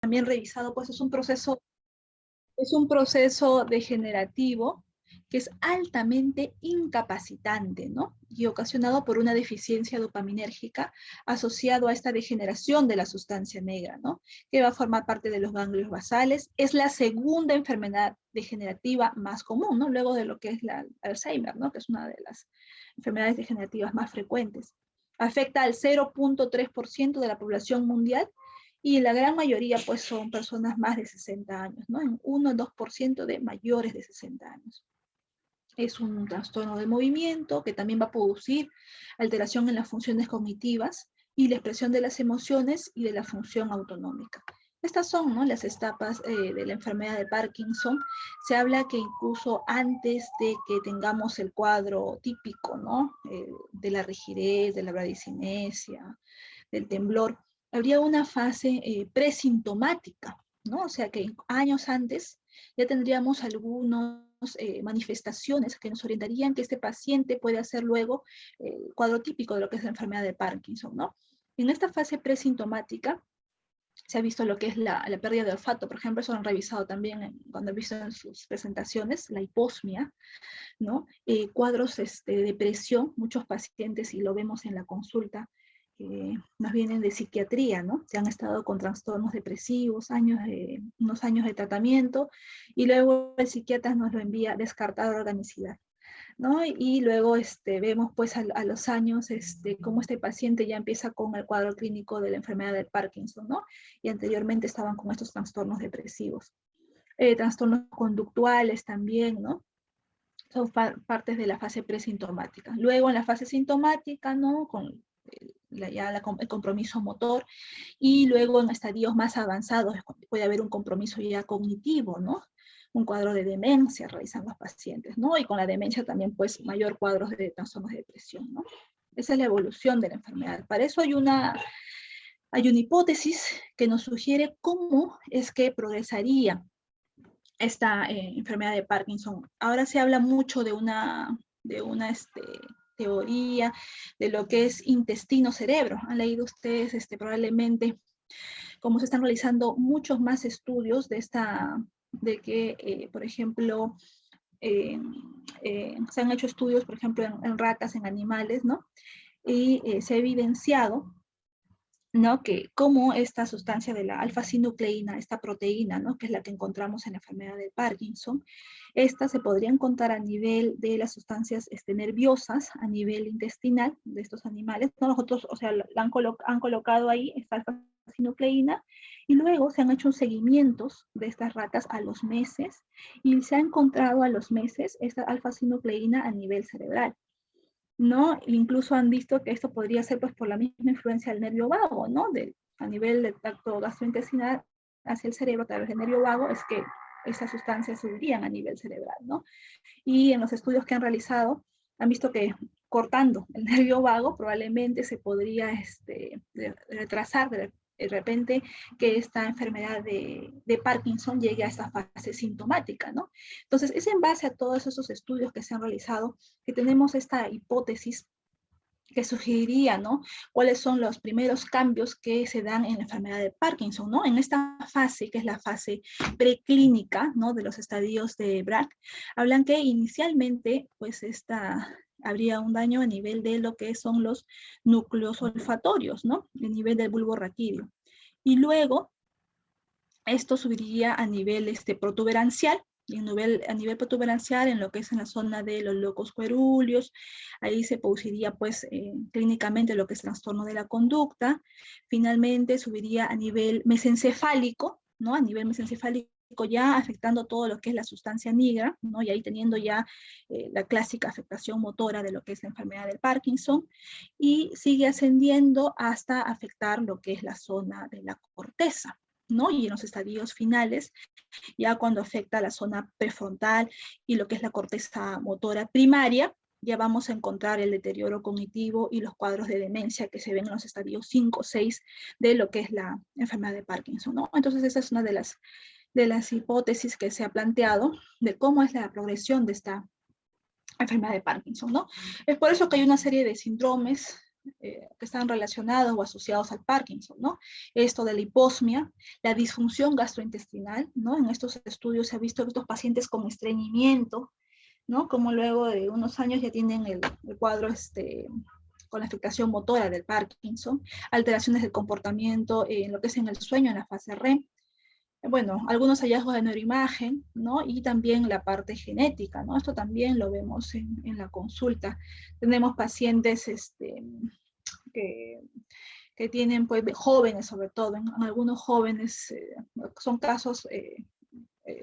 también revisado, pues es un proceso degenerativo que es altamente incapacitante, ¿no? Y ocasionado por una deficiencia dopaminérgica asociado a esta degeneración de la sustancia negra, ¿no? Que va a formar parte de los ganglios basales. Es la segunda enfermedad degenerativa más común, ¿no? Luego de lo que es la Alzheimer, ¿no? Que es una de las enfermedades degenerativas más frecuentes. Afecta al 0.3% de la población mundial y la gran mayoría pues son personas más de 60 años, ¿no? En 1 o 2% de mayores de 60 años. Es un trastorno del movimiento que también va a producir alteración en las funciones cognitivas y la expresión de las emociones y de la función autonómica. Estas son, ¿no?, las etapas de la enfermedad de Parkinson. Se habla que incluso antes de que tengamos el cuadro típico, ¿no?, de la rigidez, de la bradicinesia, del temblor, habría una fase presintomática, ¿no? O sea que años antes ya tendríamos algunas manifestaciones que nos orientarían que este paciente puede hacer luego el cuadro típico de lo que es la enfermedad de Parkinson, ¿no? En esta fase presintomática se ha visto lo que es la pérdida de olfato, por ejemplo, eso lo han revisado también cuando he visto en sus presentaciones, la hiposmia, ¿no? Cuadros de depresión, muchos pacientes, y lo vemos en la consulta, nos vienen de psiquiatría, ¿no? Se han estado con trastornos depresivos, unos años de tratamiento, y luego el psiquiatra nos lo envía descartar organicidad, ¿no? Y luego vemos pues a los años cómo este paciente ya empieza con el cuadro clínico de la enfermedad del Parkinson, ¿no? Y anteriormente estaban con estos trastornos depresivos. Trastornos conductuales también, ¿no? Son partes de la fase presintomática. Luego en la fase sintomática, ¿no?, con el compromiso motor, y luego en estadios más avanzados puede haber un compromiso ya cognitivo, ¿no? Un cuadro de demencia realizan los pacientes, ¿no? Y con la demencia también, pues, mayor cuadros de trastornos de depresión, ¿no? Esa es la evolución de la enfermedad. Para eso hay una hipótesis que nos sugiere cómo es que progresaría esta enfermedad de Parkinson. Ahora se habla mucho de una teoría de lo que es intestino-cerebro. Han leído ustedes probablemente cómo se están realizando muchos más estudios de que, por ejemplo, se han hecho estudios, por ejemplo, en ratas, en animales, ¿no? Y se ha evidenciado, ¿no?, que como esta sustancia de la alfa-sinucleína, esta proteína, ¿no?, que es la que encontramos en la enfermedad de Parkinson, esta se podría encontrar a nivel de las sustancias nerviosas, a nivel intestinal de estos animales, ¿no? Nosotros, o sea, han colocado ahí esta alfa-sinucleína, y luego se han hecho seguimientos de estas ratas a los meses, y se ha encontrado a los meses esta alfa-sinucleína a nivel cerebral, ¿no? Incluso han visto que esto podría ser pues por la misma influencia del nervio vago, ¿no? A nivel del tracto gastrointestinal hacia el cerebro a través del nervio vago, es que esas sustancias subirían a nivel cerebral, ¿no? Y en los estudios que han realizado han visto que cortando el nervio vago probablemente se podría retrasar de repente que esta enfermedad de Parkinson llegue a esta fase sintomática, ¿no? Entonces, es en base a todos esos estudios que se han realizado que tenemos esta hipótesis que sugeriría, ¿no?, cuáles son los primeros cambios que se dan en la enfermedad de Parkinson, ¿no? En esta fase, que es la fase preclínica, ¿no?, de los estadios de Braak, hablan que inicialmente, pues, habría un daño a nivel de lo que son los núcleos olfatorios, ¿no?, a nivel del bulbo raquídeo. Y luego, esto subiría a nivel protuberancial, y a nivel protuberancial, en lo que es en la zona de los locus coeruleus, ahí se produciría pues clínicamente lo que es trastorno de la conducta. Finalmente subiría a nivel mesencefálico, ¿no? A nivel mesencefálico ya afectando todo lo que es la sustancia negra, ¿no? Y ahí teniendo ya la clásica afectación motora de lo que es la enfermedad del Parkinson, y sigue ascendiendo hasta afectar lo que es la zona de la corteza, ¿no? Y en los estadios finales, ya cuando afecta la zona prefrontal y lo que es la corteza motora primaria, ya vamos a encontrar el deterioro cognitivo y los cuadros de demencia que se ven en los estadios 5 o 6 de lo que es la enfermedad de Parkinson, ¿no? Entonces esa es una de las hipótesis que se ha planteado de cómo es la progresión de esta enfermedad de Parkinson, ¿no? Es por eso que hay una serie de síndromes que están relacionados o asociados al Parkinson, ¿no? Esto de la hiposmia, la disfunción gastrointestinal, ¿no? En estos estudios se ha visto que estos pacientes con estreñimiento, ¿no? Como luego de unos años ya tienen el cuadro con la afectación motora del Parkinson, alteraciones del comportamiento en lo que es en el sueño, en la fase REM. Bueno, algunos hallazgos de neuroimagen, ¿no? Y también la parte genética, ¿no? Esto también lo vemos en la consulta. Tenemos pacientes que, que tienen, pues, jóvenes sobre todo, en algunos jóvenes, son casos,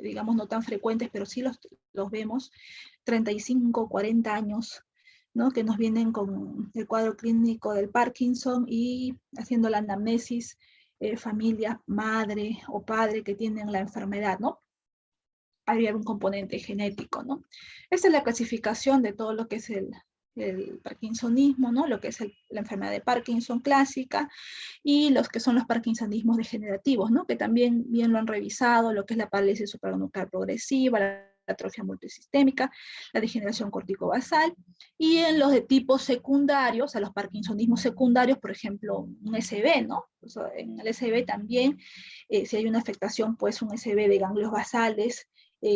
digamos, no tan frecuentes, pero sí los vemos, 35, 40 años, ¿no? Que nos vienen con el cuadro clínico del Parkinson y haciendo la anamnesis, familia, madre o padre que tienen la enfermedad, ¿no? Habría un componente genético, ¿no? Esta es la clasificación de todo lo que es el parkinsonismo, ¿no? Lo que es la enfermedad de Parkinson clásica y los que son los parkinsonismos degenerativos, ¿no? Que también bien lo han revisado, lo que es la parálisis supranuclear progresiva, la atrofia multisistémica, la degeneración corticobasal, y en los de tipo secundario, o sea, los parkinsonismos secundarios, por ejemplo, un SB, ¿no? O sea, en el SB también, si hay una afectación, pues un SB de ganglios basales,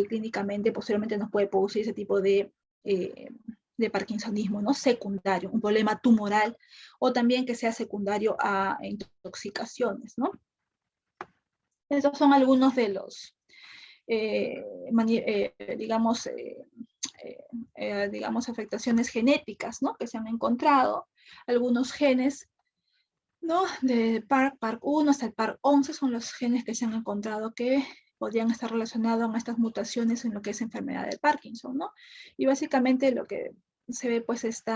clínicamente posteriormente nos puede producir ese tipo de parkinsonismo, ¿no? Secundario, un problema tumoral, o también que sea secundario a intoxicaciones, ¿no? Esos son algunos de los, digamos, afectaciones genéticas, ¿no? Que se han encontrado. Algunos genes, ¿no? De PARC1 hasta el PARC11 son los genes que se han encontrado que podrían estar relacionados a estas mutaciones en lo que es enfermedad del Parkinson, ¿no? Y básicamente lo que se ve, pues, este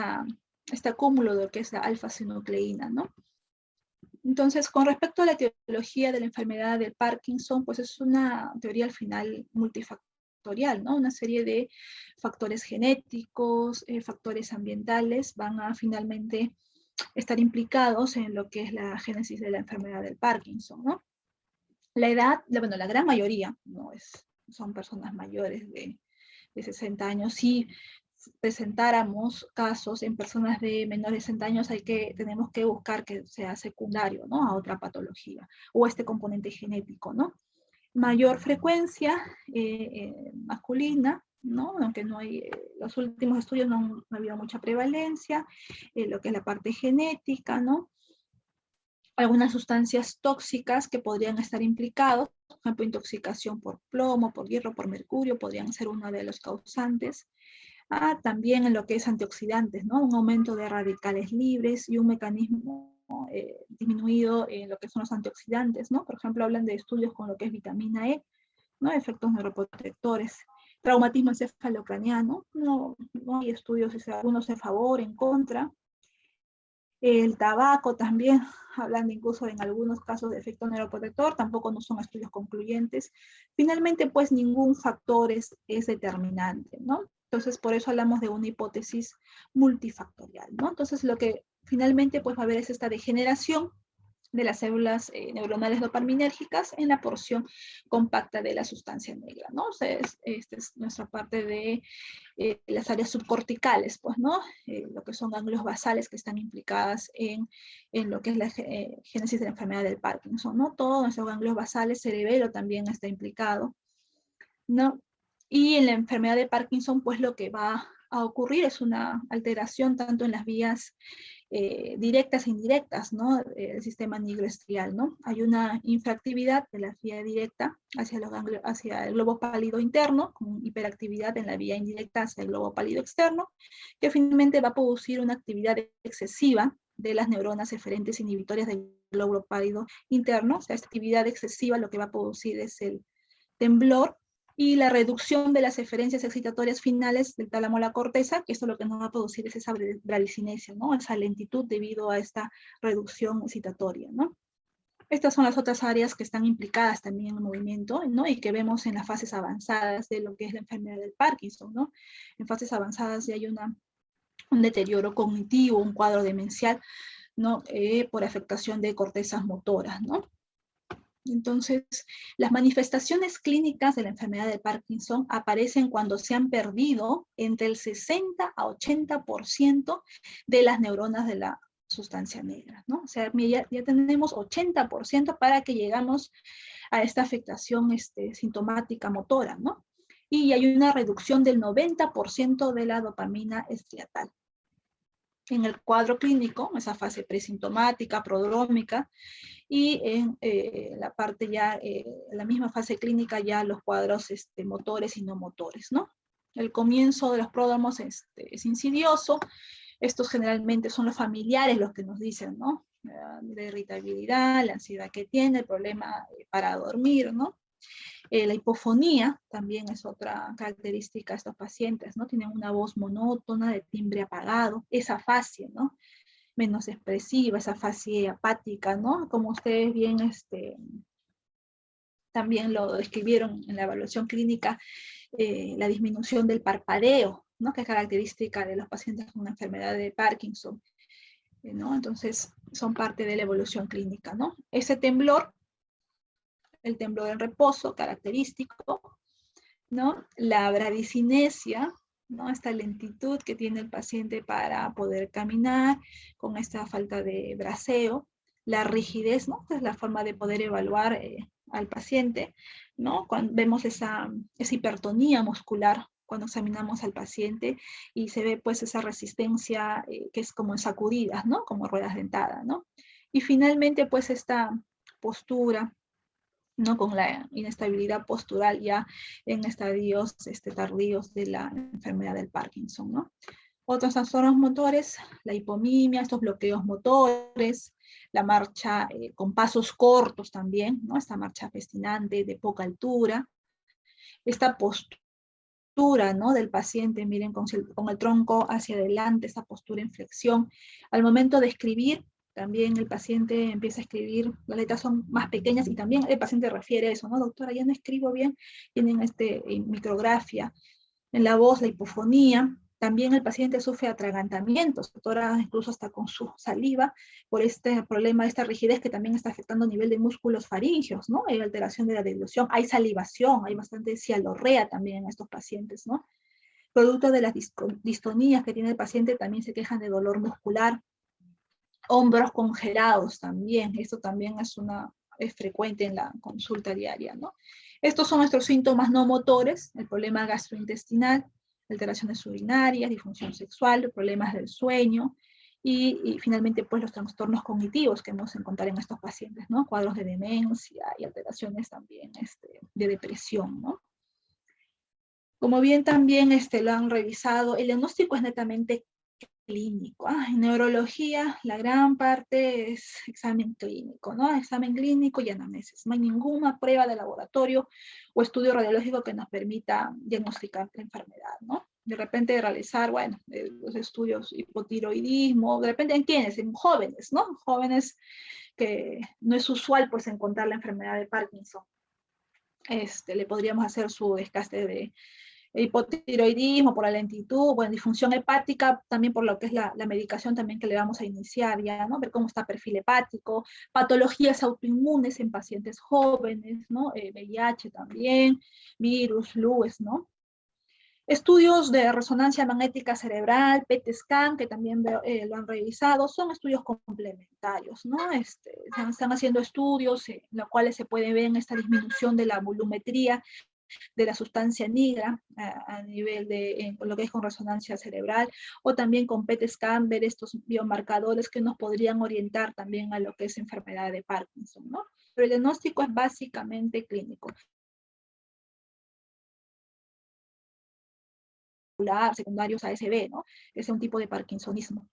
acúmulo de lo que es la alfa-sinucleína, ¿no? Entonces, con respecto a la etiología de la enfermedad del Parkinson, pues es una teoría al final multifactorial, ¿no? Una serie de factores genéticos, factores ambientales van a finalmente estar implicados en lo que es la génesis de la enfermedad del Parkinson, ¿no? La edad, bueno, la gran mayoría, ¿no? Son personas mayores de 60 años. Si presentáramos casos en personas de menores de 60 años, tenemos que buscar que sea secundario, ¿no? A otra patología, o este componente genético, ¿no? Mayor frecuencia masculina, ¿no? Aunque no hay, los últimos estudios no ha habido mucha prevalencia, lo que es la parte genética, ¿no? Algunas sustancias tóxicas que podrían estar implicados, por ejemplo, intoxicación por plomo, por hierro, por mercurio, podrían ser uno de los causantes. También en lo que es antioxidantes, ¿no? Un aumento de radicales libres y un mecanismo disminuido en lo que son los antioxidantes, ¿no? Por ejemplo, hablan de estudios con lo que es vitamina E, ¿no? Efectos neuroprotectores. Traumatismo encefalocraniano, no hay estudios, algunos en favor, en contra. El tabaco también, hablando incluso en algunos casos de efecto neuroprotector, tampoco no son estudios concluyentes. Finalmente, pues ningún factor es determinante, ¿no? Entonces, por eso hablamos de una hipótesis multifactorial, ¿no? Entonces, lo que finalmente pues va a haber es esta degeneración de las células neuronales dopaminérgicas en la porción compacta de la sustancia negra, ¿no? O sea, esta es nuestra parte de las áreas subcorticales, pues, ¿no? Lo que son ganglios basales que están implicadas en lo que es la génesis de la enfermedad del Parkinson, ¿no? Todos nuestros ganglios basales, cerebelo también está implicado, ¿no? Y en la enfermedad de Parkinson, pues lo que va a ocurrir es una alteración tanto en las vías directas e indirectas, ¿no? El sistema nigroestrial, ¿no? Hay una infractividad de la vía directa hacia los ganglios, hacia el globo pálido interno, con hiperactividad en la vía indirecta hacia el globo pálido externo, que finalmente va a producir una actividad excesiva de las neuronas eferentes inhibitorias del globo pálido interno. O sea, esta actividad excesiva lo que va a producir es el temblor y la reducción de las eferencias excitatorias finales del tálamo a la corteza, que esto lo que nos va a producir es esa bradicinesia, ¿no? Esa lentitud debido a esta reducción excitatoria, ¿no? Estas son las otras áreas que están implicadas también en el movimiento, ¿no? Y que vemos en las fases avanzadas de lo que es la enfermedad del Parkinson, ¿no? En fases avanzadas ya hay un deterioro cognitivo, un cuadro demencial, ¿no? Por afectación de cortezas motoras, ¿no? Entonces, las manifestaciones clínicas de la enfermedad de Parkinson aparecen cuando se han perdido entre el 60 a 80% de las neuronas de la sustancia negra, ¿no? O sea, ya tenemos 80% para que llegamos a esta afectación sintomática motora, ¿no? Y hay una reducción del 90% de la dopamina estriatal. En el cuadro clínico, esa fase presintomática, prodrómica, y en la parte ya, la misma fase clínica, ya los cuadros motores y no motores, ¿no? El comienzo de los pródromos es insidioso. Estos generalmente son los familiares los que nos dicen, ¿no? La irritabilidad, la ansiedad que tiene, el problema para dormir, ¿no? La hipofonía también es otra característica de estos pacientes, ¿no? Tienen una voz monótona, de timbre apagado, esa afasia, ¿no? Menos expresiva, esa afasia apática, ¿no? Como ustedes bien también lo describieron en la evaluación clínica, la disminución del parpadeo, ¿no? Que es característica de los pacientes con una enfermedad de Parkinson, ¿no? Entonces, son parte de la evolución clínica, ¿no? Ese temblor, el temblor en reposo, característico, ¿no? La bradicinesia, ¿no? Esta lentitud que tiene el paciente para poder caminar, con esta falta de braceo, la rigidez, ¿no? Esta es la forma de poder evaluar al paciente, ¿no? Cuando vemos esa hipertonía muscular cuando examinamos al paciente y se ve pues esa resistencia que es como en sacudidas, ¿no? Como ruedas dentadas, ¿no? Y finalmente pues esta postura, ¿no? Con la inestabilidad postural ya en estadios tardíos de la enfermedad del Parkinson, ¿no? Otros trastornos motores, la hipomimia, estos bloqueos motores, la marcha con pasos cortos también, ¿no? Esta marcha festinante de poca altura, esta postura, ¿no? Del paciente, miren, con el tronco hacia adelante, esa postura en flexión. Al momento de escribir, también el paciente empieza a escribir, las letras son más pequeñas y también el paciente refiere a eso, ¿no? Doctora, ya no escribo bien, tienen micrografía. En la voz, la hipofonía. También el paciente sufre atragantamientos, doctora, incluso hasta con su saliva, por este problema, esta rigidez que también está afectando a nivel de músculos faringeos, ¿no? Hay alteración de la deglución, hay salivación, hay bastante cialorrea también en estos pacientes, ¿no? Producto de las distonías que tiene el paciente, también se quejan de dolor muscular, hombros congelados también, esto también es frecuente en la consulta diaria, ¿no? Estos son nuestros síntomas no motores, el problema gastrointestinal, alteraciones urinarias, disfunción sexual, problemas del sueño, y finalmente pues los trastornos cognitivos que hemos encontrado en estos pacientes, ¿no? Cuadros de demencia y alteraciones también de depresión, ¿no? Como bien también lo han revisado, el diagnóstico es netamente clínico. En neurología, la gran parte es examen clínico, ¿no? Examen clínico y anamnesis. No hay ninguna prueba de laboratorio o estudio radiológico que nos permita diagnosticar la enfermedad, ¿no? De repente realizar, bueno, los estudios hipotiroidismo, de repente en quiénes, en jóvenes, ¿no? Jóvenes que no es usual pues encontrar la enfermedad de Parkinson. Le podríamos hacer su desgaste de hipotiroidismo por la lentitud, bueno, disfunción hepática, también por lo que es la medicación también que le vamos a iniciar ya, ¿no? Ver cómo está el perfil hepático, patologías autoinmunes en pacientes jóvenes, ¿no? VIH también, virus, lupus, ¿no? Estudios de resonancia magnética cerebral, PET scan, que también lo han revisado, son estudios complementarios, ¿no? Están haciendo estudios en los cuales se puede ver esta disminución de la volumetría de la sustancia negra a nivel de lo que es con resonancia cerebral, o también con PET scan, ver estos biomarcadores que nos podrían orientar también a lo que es enfermedad de Parkinson, ¿no? Pero el diagnóstico es básicamente clínico. Secundarios ASB, ¿no? Es un tipo de parkinsonismo.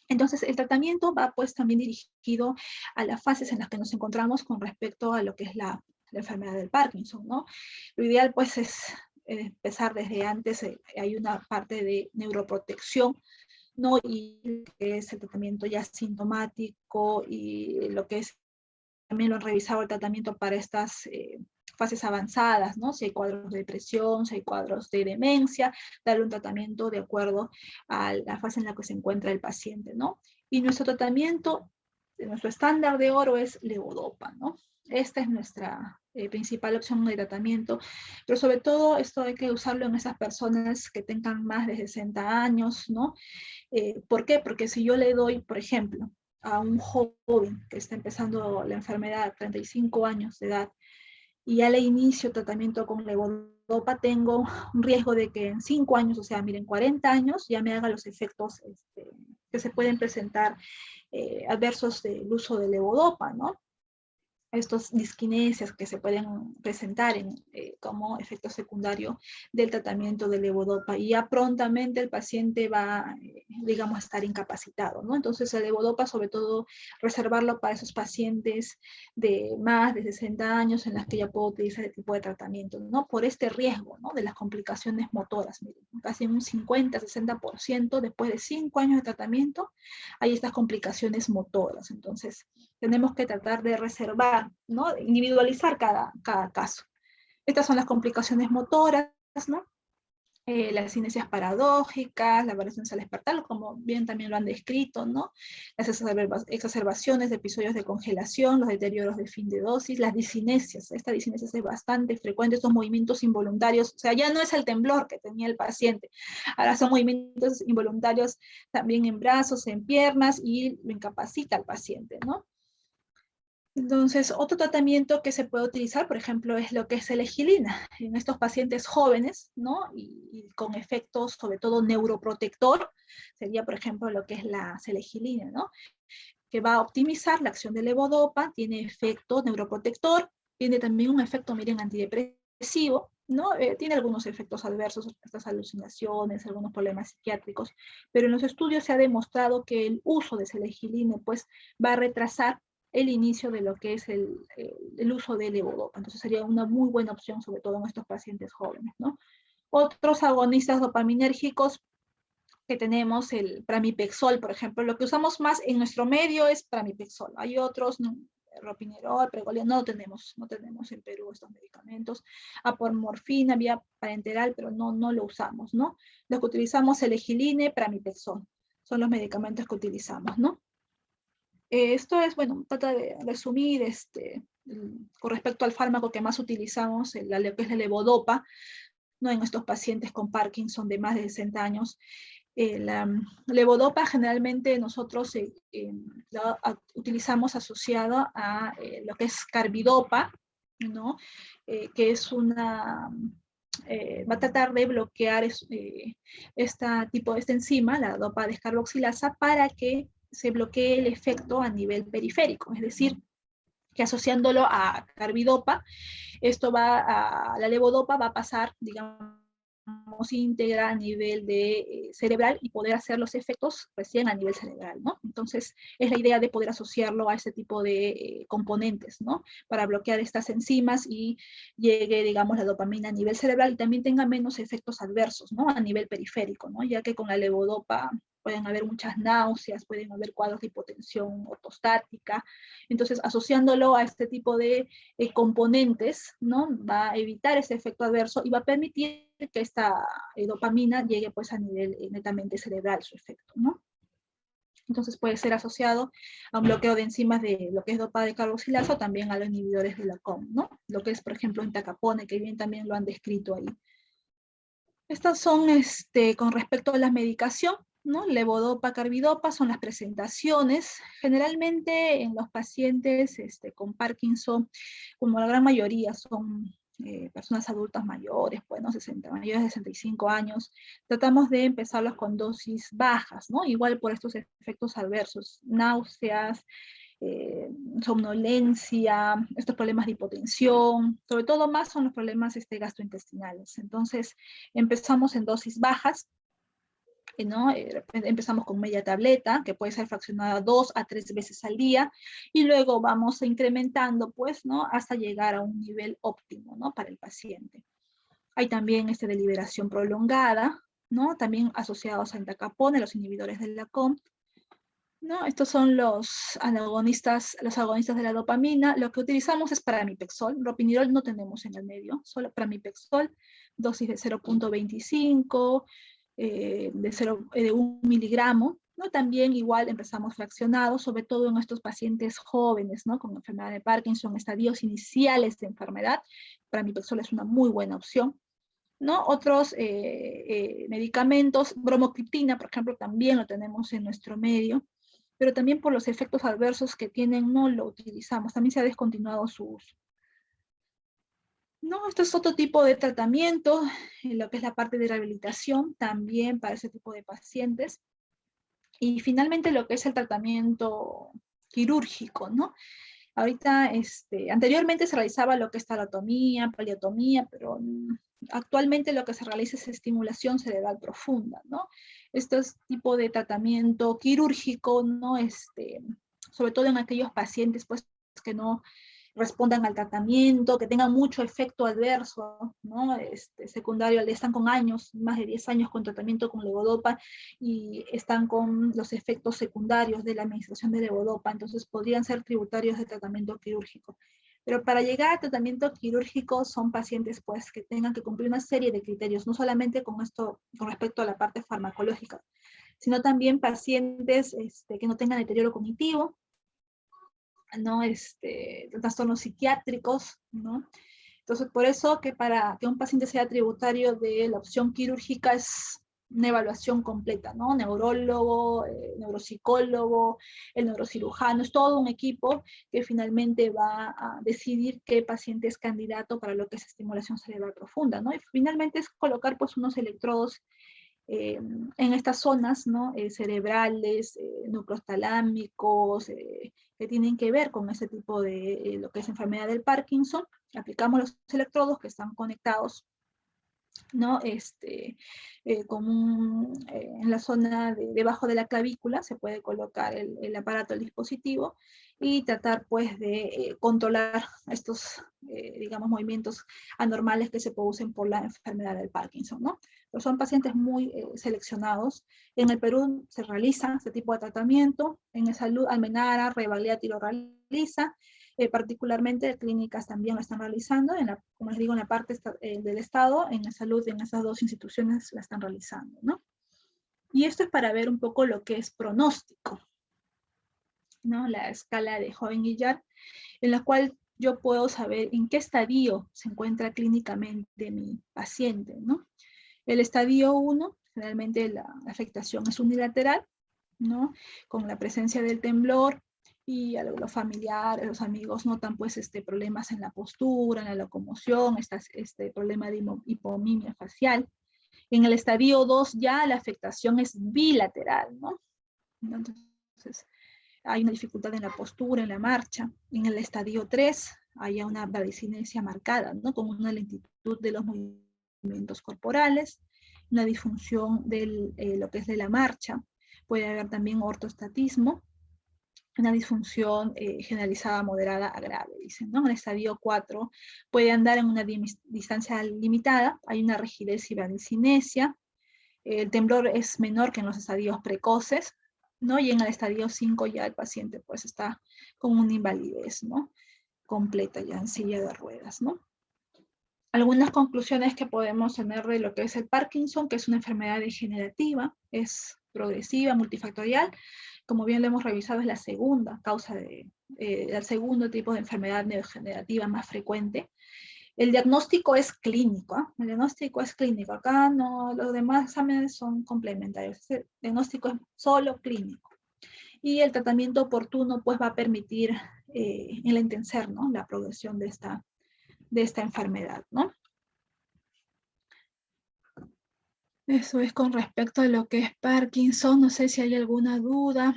Entonces, el tratamiento va pues también dirigido a las fases en las que nos encontramos con respecto a lo que es la enfermedad del Parkinson, ¿no? Lo ideal pues es empezar desde antes, hay una parte de neuroprotección, ¿no? Y que es el tratamiento ya sintomático y lo que es, también lo han revisado el tratamiento para estas fases avanzadas, ¿no? Si hay cuadros de depresión, si hay cuadros de demencia, darle un tratamiento de acuerdo a la fase en la que se encuentra el paciente, ¿no? Y nuestro tratamiento, nuestro estándar de oro es levodopa, ¿no? Esta es nuestra principal opción de tratamiento, pero sobre todo esto hay que usarlo en esas personas que tengan más de 60 años, ¿no? ¿Por qué? Porque si yo le doy, por ejemplo, a un joven que está empezando la enfermedad a 35 años de edad y ya le inicio tratamiento con levodopa, tengo un riesgo de que en 5 años, o sea, miren, 40 años, ya me haga los efectos que se pueden presentar adversos del uso de levodopa, ¿no? Estos disquinesias que se pueden presentar como efecto secundario del tratamiento de levodopa y ya prontamente el paciente va, digamos, a estar incapacitado, ¿no? Entonces el levodopa, sobre todo, reservarlo para esos pacientes de más de 60 años en las que ya puedo utilizar este tipo de tratamiento, ¿no? Por este riesgo, ¿no? De las complicaciones motoras, miren, casi un 50-60% después de 5 años de tratamiento hay estas complicaciones motoras. Entonces, tenemos que tratar de reservar, ¿no? Individualizar cada caso. Estas son las complicaciones motoras, ¿no? Las cinesias paradójicas, la variación espartal, como bien también lo han descrito, ¿no? Las exacerbaciones de episodios de congelación, los deterioros de fin de dosis, las discinesias. Esta discinesia es bastante frecuente, estos movimientos involuntarios, o sea, ya no es el temblor que tenía el paciente, ahora son movimientos involuntarios también en brazos, en piernas, y lo incapacita al paciente, ¿no? Entonces, otro tratamiento que se puede utilizar, por ejemplo, es lo que es selegilina en estos pacientes jóvenes, ¿no? Y con efectos, sobre todo, neuroprotector, sería, por ejemplo, lo que es la selegilina, ¿no? Que va a optimizar la acción de levodopa, tiene efecto neuroprotector, tiene también un efecto, miren, antidepresivo, ¿no? Tiene algunos efectos adversos, estas alucinaciones, algunos problemas psiquiátricos, pero en los estudios se ha demostrado que el uso de selegilina, pues, va a retrasar el inicio de lo que es el uso de levodopa. Entonces sería una muy buena opción, sobre todo en estos pacientes jóvenes, ¿no? Otros agonistas dopaminérgicos que tenemos, el pramipexol, por ejemplo, lo que usamos más en nuestro medio es pramipexol. Hay otros, ¿no? Ropinirol, pregol, no tenemos en Perú estos medicamentos. Apomorfina, vía parenteral, pero no lo usamos, ¿no? Lo que utilizamos es el egiline, pramipexol. Son los medicamentos que utilizamos, ¿no? Esto es, bueno, trata de resumir con respecto al fármaco que más utilizamos, lo que es la levodopa, ¿no? En estos pacientes con Parkinson de más de 60 años. La levodopa generalmente nosotros la utilizamos asociado a lo que es carbidopa, ¿no? Que es va a tratar de bloquear esta enzima, la dopa descarboxilasa, para que se bloquee el efecto a nivel periférico, es decir, que asociándolo a carbidopa, la levodopa va a pasar, digamos, íntegra a nivel cerebral y poder hacer los efectos recién a nivel cerebral, ¿no? Entonces, es la idea de poder asociarlo a este tipo de componentes, ¿no? Para bloquear estas enzimas y llegue, digamos, la dopamina a nivel cerebral y también tenga menos efectos adversos, ¿no? A nivel periférico, ¿no? Ya que con la levodopa pueden haber muchas náuseas, pueden haber cuadros de hipotensión ortostática. Entonces, asociándolo a este tipo de componentes, ¿no? Va a evitar ese efecto adverso y va a permitir que esta dopamina llegue pues a nivel netamente cerebral su efecto, ¿no? Entonces puede ser asociado a un bloqueo de enzimas de lo que es dopa de carboxilasa o también a los inhibidores de la COM, ¿no? Lo que es, por ejemplo, entacapone, que bien también lo han descrito ahí. Estas son, con respecto a la medicación, ¿no? Levodopa, carbidopa son las presentaciones. Generalmente en los pacientes con Parkinson, como la gran mayoría son personas adultas mayores, bueno, mayores de 65 años, tratamos de empezarlos con dosis bajas, ¿no? Igual por estos efectos adversos, náuseas, somnolencia, estos problemas de hipotensión, sobre todo más son los problemas gastrointestinales. Entonces, empezamos en dosis bajas, ¿no? Empezamos con media tableta, que puede ser fraccionada 2 a 3 veces al día, y luego vamos incrementando, pues, ¿no? Hasta llegar a un nivel óptimo, ¿no? Para el paciente. Hay también de liberación prolongada, ¿no? También asociados a entacapone, los inhibidores de la COM, ¿no? Estos son los agonistas de la dopamina. Lo que utilizamos es pramipexol. Ropinirol no tenemos en el medio, solo pramipexol, dosis de 0.25, de 1 miligramo, ¿no? También igual empezamos fraccionados, sobre todo en estos pacientes jóvenes, ¿no? Con enfermedad de Parkinson, estadios iniciales de enfermedad. Para mi persona es una muy buena opción, ¿no? Otros medicamentos, bromocriptina, por ejemplo, también lo tenemos en nuestro medio, pero también por los efectos adversos que tienen no lo utilizamos, también se ha descontinuado su uso. No, esto es otro tipo de tratamiento, en lo que es la parte de rehabilitación, también para ese tipo de pacientes. Y finalmente lo que es el tratamiento quirúrgico, ¿no? Ahorita, anteriormente se realizaba lo que es taratomía, paliotomía, pero actualmente lo que se realiza es estimulación cerebral profunda, ¿no? Este es tipo de tratamiento quirúrgico, ¿no? Sobre todo en aquellos pacientes, pues, que no respondan al tratamiento, que tengan mucho efecto adverso, ¿no? Secundario, están con años, más de 10 años con tratamiento con levodopa y están con los efectos secundarios de la administración de levodopa, entonces podrían ser tributarios de tratamiento quirúrgico. Pero para llegar al tratamiento quirúrgico son pacientes pues que tengan que cumplir una serie de criterios, no solamente con esto, con respecto a la parte farmacológica, sino también pacientes que no tengan deterioro cognitivo, ¿no? Trastornos psiquiátricos, ¿no? Entonces, por eso que para que un paciente sea tributario de la opción quirúrgica es una evaluación completa, ¿no? Neurólogo, neuropsicólogo, el neurocirujano, es todo un equipo que finalmente va a decidir qué paciente es candidato para lo que es estimulación cerebral profunda, ¿no? Y finalmente es colocar pues unos electrodos en estas zonas, ¿no? Cerebrales, núcleos talámicos, que tienen que ver con ese tipo de lo que es enfermedad del Parkinson. Aplicamos los electrodos que están conectados, ¿no? En la zona debajo de la clavícula se puede colocar el aparato, el dispositivo, y tratar pues de controlar estos, digamos, movimientos anormales que se producen por la enfermedad del Parkinson, ¿no? Pero son pacientes muy seleccionados. En el Perú se realiza este tipo de tratamiento, en Salud Almenara, Revalidati lo realiza, particularmente clínicas también lo están realizando, como les digo, en la parte del Estado, en la salud, en esas dos instituciones la están realizando, ¿no? Y esto es para ver un poco lo que es pronóstico, ¿no? La escala de Hoehn-Guillaert, en la cual yo puedo saber en qué estadio se encuentra clínicamente mi paciente, ¿no? El estadio 1, generalmente la afectación es unilateral, ¿no? Con la presencia del temblor, y a los familiares, los amigos notan pues problemas en la postura, en la locomoción, este problema de hipomimia facial. En el estadio 2 ya la afectación es bilateral, ¿no? Entonces hay una dificultad en la postura, en la marcha. En el estadio 3 hay una bradicinesia marcada, ¿no? Como una lentitud de los movimientos corporales, una disfunción de lo que es de la marcha. Puede haber también ortostatismo, una disfunción generalizada moderada a grave, dicen, ¿no? En el estadio 4 puede andar en una distancia limitada, hay una rigidez y bradicinesia, el temblor es menor que en los estadios precoces, ¿no? Y en el estadio 5 ya el paciente pues está con una invalidez, ¿no? Completa ya en silla de ruedas, ¿no? Algunas conclusiones que podemos tener de lo que es el Parkinson, que es una enfermedad degenerativa, es progresiva, multifactorial. Como bien lo hemos revisado, es la segunda causa el segundo tipo de enfermedad degenerativa más frecuente. El diagnóstico es clínico, ¿eh? El diagnóstico es clínico. Acá no, los demás exámenes son complementarios. El diagnóstico es solo clínico. Y el tratamiento oportuno pues va a permitir enlentecer, ¿no? La progresión de esta enfermedad, ¿no? Eso es con respecto a lo que es Parkinson. No sé si hay alguna duda.